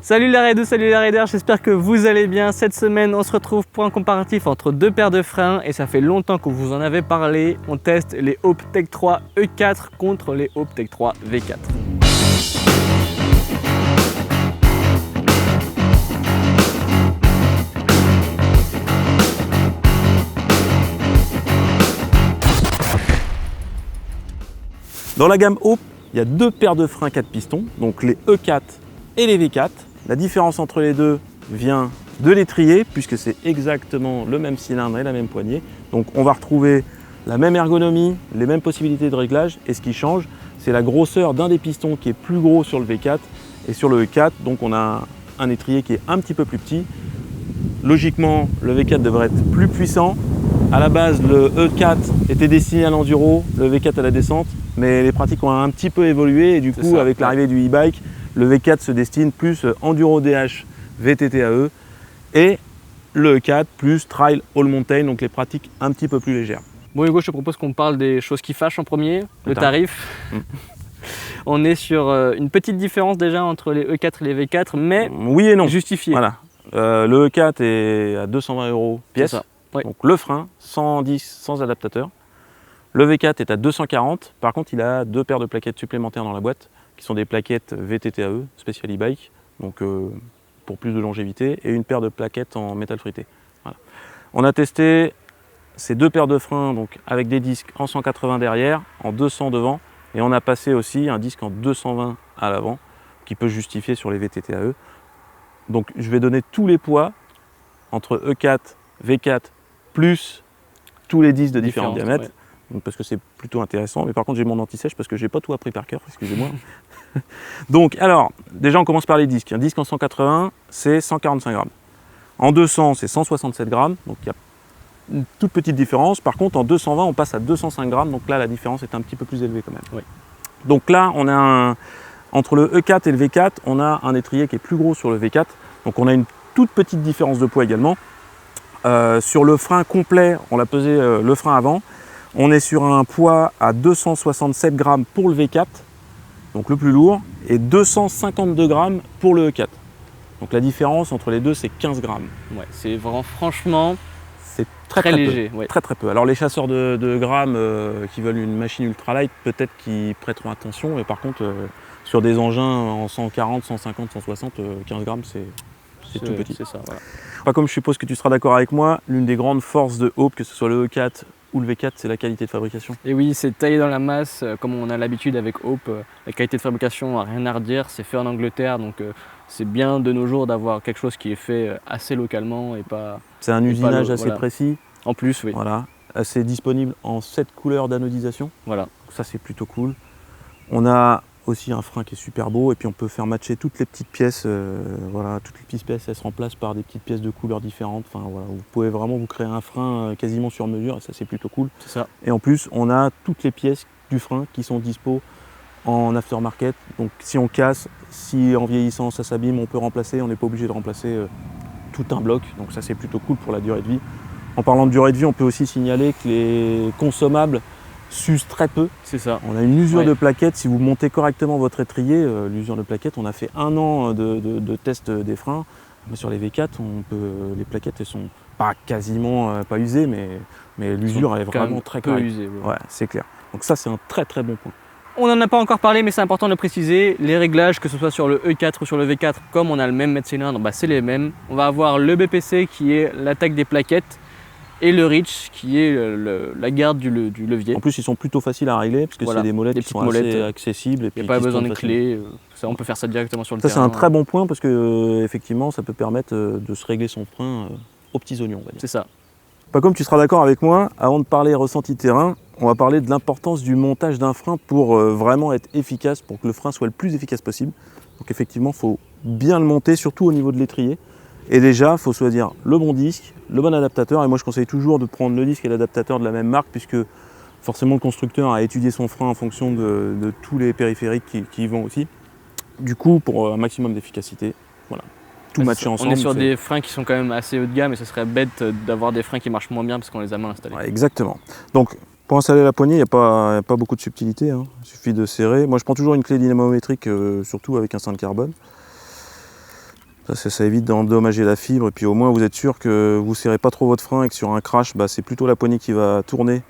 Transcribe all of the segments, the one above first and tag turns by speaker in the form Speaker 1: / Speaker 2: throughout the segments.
Speaker 1: Salut les raiders, j'espère que vous allez bien. Cette semaine, on se retrouve pour un comparatif entre deux paires de freins et ça fait longtemps que vous en avez parlé. On teste les Hope Tech 3 E4 contre les Hope Tech 3 V4.
Speaker 2: Dans la gamme Hope, il y a deux paires de freins 4 pistons, donc les E4 et les V4. La différence entre les deux vient de l'étrier, puisque c'est exactement le même cylindre et la même poignée. Donc on va retrouver la même ergonomie, les mêmes possibilités de réglage, et ce qui change, c'est la grosseur d'un des pistons qui est plus gros sur le V4 et sur le E4, donc on a un étrier qui est un petit peu plus petit. Logiquement, le V4 devrait être plus puissant. À la base, le E4 était destiné à l'enduro, le V4 à la descente, mais les pratiques ont un petit peu évolué et du coup, avec l'arrivée du e-bike, le V4 se destine plus enduro DH, VTT-AE et le E4 plus trail all mountain, donc les pratiques un petit peu plus légères.
Speaker 1: Bon Hugo, je te propose qu'on parle des choses qui fâchent en premier, le tarif. On est sur une petite différence déjà entre les E4 et les V4, mais
Speaker 2: oui et non.
Speaker 1: Justifié.
Speaker 2: Voilà. Le E4 est à 220 € pièce.
Speaker 1: Ouais.
Speaker 2: Donc le frein, 110 sans adaptateur. Le V4 est à 240, par contre il a deux paires de plaquettes supplémentaires dans la boîte, qui sont des plaquettes VTT-AE, Special e-bike, donc pour plus de longévité, et une paire de plaquettes en métal fruité. Voilà. On a testé ces deux paires de freins donc, avec des disques en 180 derrière, en 200 devant, et on a passé aussi un disque en 220 à l'avant, qui peut justifier sur les VTT-AE. Donc je vais donner tous les poids entre E4, V4, plus tous les disques de différents diamètres. Ouais. Donc, parce que c'est plutôt intéressant, mais par contre j'ai mon anti-sèche parce que j'ai pas tout appris par cœur, excusez-moi. Donc alors, déjà on commence par les disques. Un disque en 180, c'est 145 grammes. En 200, c'est 167 grammes, donc il y a une toute petite différence. Par contre en 220, on passe à 205 grammes, donc là la différence est un petit peu plus élevée quand même.
Speaker 1: Oui.
Speaker 2: Donc là, on a entre le E4 et le V4, on a un étrier qui est plus gros sur le V4, donc on a une toute petite différence de poids également. Sur le frein complet, on l'a pesé le frein avant, on est sur un poids à 267 grammes pour le V4, donc le plus lourd, et 252 grammes pour le E4. Donc la différence entre les deux, c'est 15 grammes.
Speaker 1: Ouais, c'est vraiment, franchement,
Speaker 2: c'est très
Speaker 1: léger.
Speaker 2: Peu,
Speaker 1: ouais.
Speaker 2: Très peu. Alors les chasseurs de grammes qui veulent une machine ultralight, peut-être qu'ils prêteront attention, mais par contre, sur des engins en 140, 150, 160, 15 grammes, c'est tout petit.
Speaker 1: C'est ça, voilà.
Speaker 2: Pas comme je suppose que tu seras d'accord avec moi, l'une des grandes forces de Hope, que ce soit le E4 ou le V4, c'est la qualité de fabrication.
Speaker 1: Et oui, c'est taillé dans la masse, comme on a l'habitude avec Hope. La qualité de fabrication, rien à redire, c'est fait en Angleterre, donc c'est bien de nos jours d'avoir quelque chose qui est fait assez localement et pas...
Speaker 2: C'est un usinage assez précis.
Speaker 1: En plus, oui.
Speaker 2: Voilà, assez disponible en 7 couleurs d'anodisation.
Speaker 1: Voilà.
Speaker 2: Donc ça, c'est plutôt cool. On a aussi un frein qui est super beau et puis on peut faire matcher toutes les petites pièces. Voilà, toutes les petites pièces, elles se remplacent par des petites pièces de couleurs différentes. Enfin, voilà, vous pouvez vraiment vous créer un frein quasiment sur mesure et ça, c'est plutôt cool.
Speaker 1: C'est ça.
Speaker 2: Et en plus, on a toutes les pièces du frein qui sont dispo en aftermarket. Donc si on casse, si en vieillissant ça s'abîme, on peut remplacer. On n'est pas obligé de remplacer tout un bloc. Donc ça, c'est plutôt cool pour la durée de vie. En parlant de durée de vie, on peut aussi signaler que les consommables s'use très peu.
Speaker 1: C'est ça.
Speaker 2: On a une usure de plaquettes. Si vous montez correctement votre étrier, l'usure de plaquettes, on a fait 1 an de test des freins. Mais sur les V4, les plaquettes elles sont pas quasiment pas usées, mais l'usure est vraiment très
Speaker 1: peu usée.
Speaker 2: Ouais, c'est clair. Donc ça, c'est un très bon point.
Speaker 1: On n'en a pas encore parlé, mais c'est important de le préciser. Les réglages, que ce soit sur le E4 ou sur le V4, comme on a le même mètre cylindre, c'est les mêmes. On va avoir le BPC qui est l'attaque des plaquettes, et le reach qui est la garde du levier.
Speaker 2: En plus, ils sont plutôt faciles à régler parce que c'est des molettes qui sont assez accessibles.
Speaker 1: Il n'y a pas besoin de clés, on peut faire ça directement sur le terrain.
Speaker 2: Ça, c'est un très bon point parce que effectivement, ça peut permettre de se régler son frein aux petits oignons.
Speaker 1: C'est ça.
Speaker 2: Pas comme tu seras d'accord avec moi, avant de parler ressenti terrain, on va parler de l'importance du montage d'un frein pour vraiment être efficace, pour que le frein soit le plus efficace possible. Donc effectivement, il faut bien le monter, surtout au niveau de l'étrier. Et déjà, il faut choisir le bon disque, le bon adaptateur. Et moi, je conseille toujours de prendre le disque et l'adaptateur de la même marque, puisque forcément, le constructeur a étudié son frein en fonction de tous les périphériques qui y vont aussi. Du coup, pour un maximum d'efficacité, voilà, tout matcher ensemble.
Speaker 1: On est sur des freins qui sont quand même assez haut de gamme, et ce serait bête d'avoir des freins qui marchent moins bien parce qu'on les a mal installés.
Speaker 2: Ouais, exactement. Donc, pour installer la poignée, il n'y a pas beaucoup de subtilité. Hein. Il suffit de serrer. Moi, je prends toujours une clé dynamométrique, surtout avec un sein de carbone. Ça évite d'endommager la fibre et puis au moins vous êtes sûr que vous ne serrez pas trop votre frein et que sur un crash, c'est plutôt la poignée qui va tourner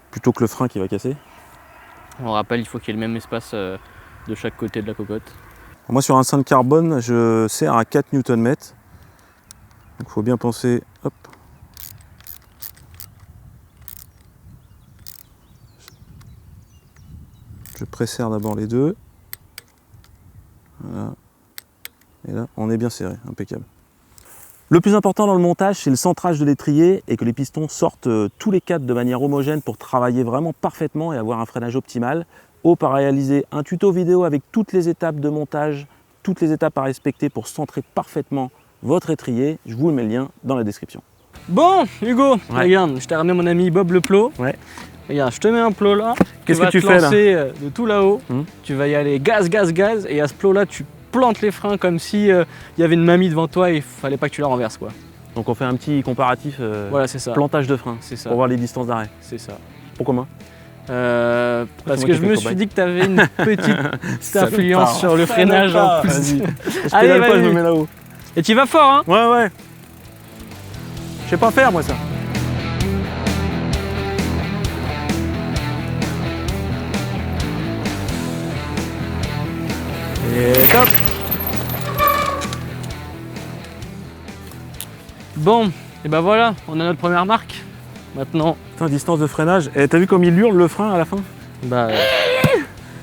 Speaker 2: plutôt que le frein qui va casser.
Speaker 1: On rappelle, il faut qu'il y ait le même espace de chaque côté de la cocotte.
Speaker 2: Moi sur un sein de carbone, je serre à 4 Nm. Donc il faut bien penser, hop. Je presserre d'abord les deux. Voilà. Et là, on est bien serré, impeccable. Le plus important dans le montage, c'est le centrage de l'étrier et que les pistons sortent tous les quatre de manière homogène pour travailler vraiment parfaitement et avoir un freinage optimal. Hope a réalisé un tuto vidéo avec toutes les étapes de montage, toutes les étapes à respecter pour centrer parfaitement votre étrier. Je vous mets le lien dans la description.
Speaker 1: Bon, Hugo, regarde, je t'ai ramené mon ami Bob le plot.
Speaker 2: Ouais.
Speaker 1: Regarde, je te mets un plot là.
Speaker 2: Qu'est-ce que tu fais là?
Speaker 1: De tout là-haut. Tu vas y aller gaz, gaz, gaz. Et à ce plot là, tu plantes les freins comme si il y avait une mamie devant toi et il fallait pas que tu la renverses, quoi.
Speaker 2: Donc on fait un petit comparatif
Speaker 1: voilà, c'est ça.
Speaker 2: Plantage de frein
Speaker 1: C'est ça.
Speaker 2: Pour voir les distances d'arrêt.
Speaker 1: C'est ça.
Speaker 2: Pourquoi moi?
Speaker 1: Parce que je me suis dit que tu avais une petite influence sur le freinage en plus.
Speaker 2: Vas-y. Allez, pas, je me mets là-haut.
Speaker 1: Et tu vas fort, hein?
Speaker 2: Ouais, ouais. Je sais pas faire moi ça. Et top.
Speaker 1: Bon, et ben voilà, on a notre première marque. Maintenant.
Speaker 2: Putain, distance de freinage. Et t'as vu comme il hurle le frein à la fin?
Speaker 1: Bah.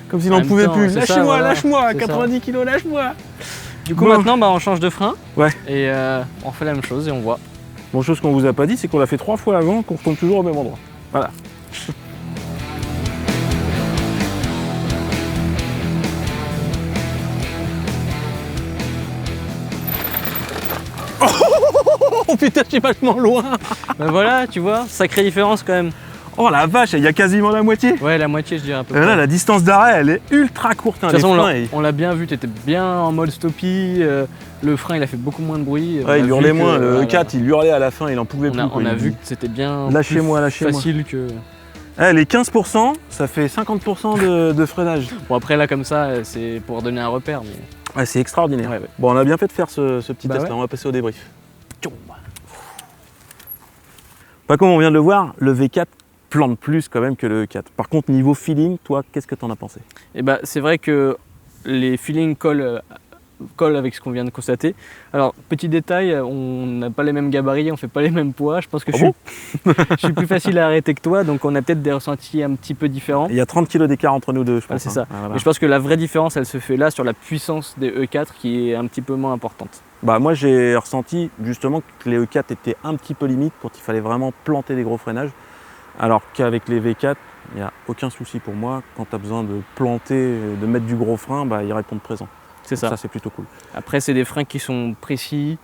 Speaker 2: Comme s'il n'en pouvait plus. Lâchez-moi,
Speaker 1: voilà,
Speaker 2: lâche-moi, 90 kg, lâche-moi.
Speaker 1: Du coup, maintenant, on change de frein.
Speaker 2: Ouais.
Speaker 1: Et on fait la même chose et on voit.
Speaker 2: Bon, chose qu'on vous a pas dit, c'est qu'on l'a fait 3 fois avant, qu'on retombe toujours au même endroit. Voilà. Oh putain, je suis vachement loin.
Speaker 1: Ben voilà, tu vois, sacrée différence quand même.
Speaker 2: Oh la vache, il y a quasiment la moitié.
Speaker 1: Ouais, la moitié, je dirais un peu.
Speaker 2: Là, la distance d'arrêt, elle est ultra courte.
Speaker 1: De toute façon, on l'a bien vu, tu étais bien en mode stoppie. Le frein, il a fait beaucoup moins de bruit.
Speaker 2: Ouais, il hurlait moins. Le E4, il hurlait à la fin, il en pouvait plus.
Speaker 1: On a vu que c'était bien
Speaker 2: lâchez-moi.
Speaker 1: facile que...
Speaker 2: Les 15%, ça fait 50% de freinage.
Speaker 1: Bon, après, là, comme ça, c'est pour donner un repère. Mais...
Speaker 2: Ouais, c'est extraordinaire.
Speaker 1: Ouais.
Speaker 2: Bon, on a bien fait de faire ce petit test.
Speaker 1: Ouais.
Speaker 2: Là. On va passer au débrief. Pas comme on vient de le voir, le V4 plante plus quand même que le E4. Par contre, niveau feeling, toi, qu'est-ce que tu en as pensé?
Speaker 1: Eh ben, c'est vrai que les feelings collent avec ce qu'on vient de constater. Alors, petit détail, on n'a pas les mêmes gabarits, on fait pas les mêmes poids. Je pense que je suis plus facile à arrêter que toi, donc on a peut-être des ressentis un petit peu différents.
Speaker 2: Il y a 30 kg d'écart entre nous deux, je pense.
Speaker 1: C'est ça. Voilà. Mais je pense que la vraie différence, elle se fait là sur la puissance des E4 qui est un petit peu moins importante.
Speaker 2: Bah moi, j'ai ressenti justement que les E4 étaient un petit peu limites quand il fallait vraiment planter des gros freinages. Alors qu'avec les V4, il n'y a aucun souci pour moi. Quand tu as besoin de planter, de mettre du gros frein, ils répondent présent.
Speaker 1: C'est ça.
Speaker 2: Ça, c'est plutôt cool.
Speaker 1: Après, c'est des freins qui sont précis,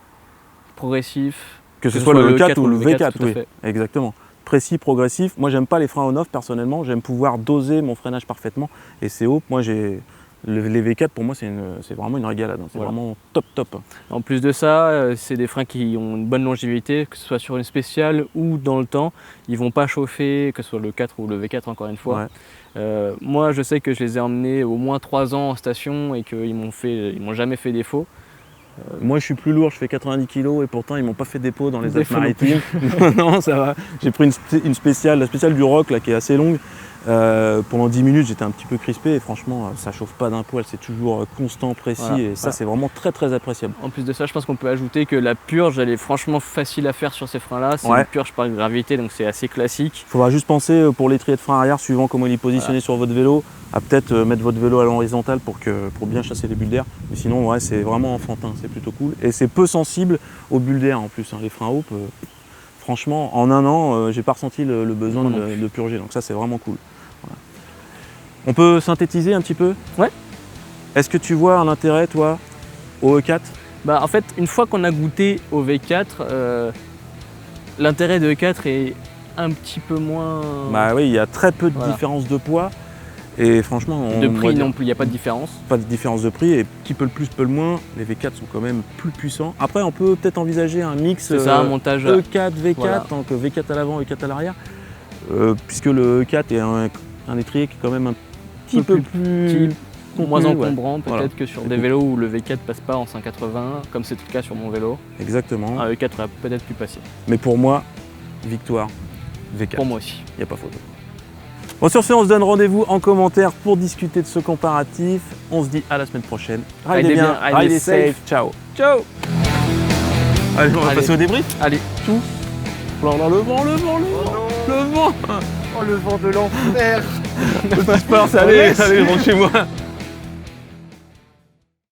Speaker 1: progressifs.
Speaker 2: Que ce soit le E4 ou le V4,
Speaker 1: oui,
Speaker 2: exactement. Précis, progressif. Moi, j'aime pas les freins on-off personnellement. J'aime pouvoir doser mon freinage parfaitement. Et c'est Hope. Moi, les V4, pour moi, c'est vraiment une régalade. C'est vraiment top.
Speaker 1: En plus de ça, c'est des freins qui ont une bonne longévité, que ce soit sur une spéciale ou dans le temps. Ils vont pas chauffer, que ce soit le 4 ou le V4, encore une fois. Ouais. Moi, je sais que je les ai emmenés au moins 3 ans en station et qu'ils m'ont jamais fait défaut.
Speaker 2: Moi, je suis plus lourd, je fais 90 kg et pourtant, ils m'ont pas fait dépôt dans les Alpes-Maritimes. Non, ça va. J'ai pris une spéciale, la spéciale du Rock, là, qui est assez longue. Pendant 10 minutes, j'étais un petit peu crispé et franchement, ça chauffe pas d'un poil, c'est toujours constant, précis et ça, c'est vraiment très appréciable.
Speaker 1: En plus de ça, je pense qu'on peut ajouter que la purge, elle est franchement facile à faire sur ces freins-là. C'est une purge par gravité, donc c'est assez classique.
Speaker 2: Il faudra juste penser pour l'étrier de frein arrière, suivant comment il est positionné sur votre vélo, à peut-être mettre votre vélo à l'horizontale pour bien chasser les bulles d'air. Mais sinon, ouais, c'est vraiment enfantin, c'est plutôt cool. Et c'est peu sensible aux bulles d'air en plus, hein. Les freins Hope, franchement, en un an, j'ai pas ressenti le besoin de purger, donc ça, c'est vraiment cool. Voilà. On peut synthétiser un petit peu?
Speaker 1: Ouais.
Speaker 2: Est-ce que tu vois un intérêt, toi, au E4?
Speaker 1: Bah, en fait, une fois qu'on a goûté au V4, l'intérêt de E4 est un petit peu moins...
Speaker 2: Bah oui, il y a très peu de différence de poids. Et franchement,
Speaker 1: de prix non plus, il n'y a pas de différence.
Speaker 2: Pas de différence de prix, et qui peut le plus, peut le moins. Les V4 sont quand même plus puissants. Après, on peut peut-être envisager un mix
Speaker 1: un montage
Speaker 2: E4, V4, tant que V4 à l'avant, E4 à l'arrière. Puisque le E4 est un étrier qui est quand même un petit peu plus
Speaker 1: moins
Speaker 2: ouais.
Speaker 1: encombrant peut-être
Speaker 2: Voilà.
Speaker 1: que sur
Speaker 2: C'est
Speaker 1: des
Speaker 2: cool.
Speaker 1: vélos où le V4 passe pas en 180, comme c'est le cas sur mon vélo.
Speaker 2: Exactement.
Speaker 1: Un E4 aurait peut-être pu passer.
Speaker 2: Mais pour moi, victoire V4.
Speaker 1: Pour moi aussi.
Speaker 2: Il n'y a pas photo. Bon, sur ce, on se donne rendez-vous en commentaire pour discuter de ce comparatif. On se dit à la semaine prochaine.
Speaker 1: Ridez bien, ridez safe.
Speaker 2: Ciao.
Speaker 1: Ciao.
Speaker 2: Allez, on va
Speaker 1: Allez.
Speaker 2: passer au débrief.
Speaker 1: Allez, tout.
Speaker 2: Alors là, le vent, le vent, le vent, le vent.
Speaker 3: Oh, le vent de l'enfer.
Speaker 2: Allez, allez, je rentre chez moi.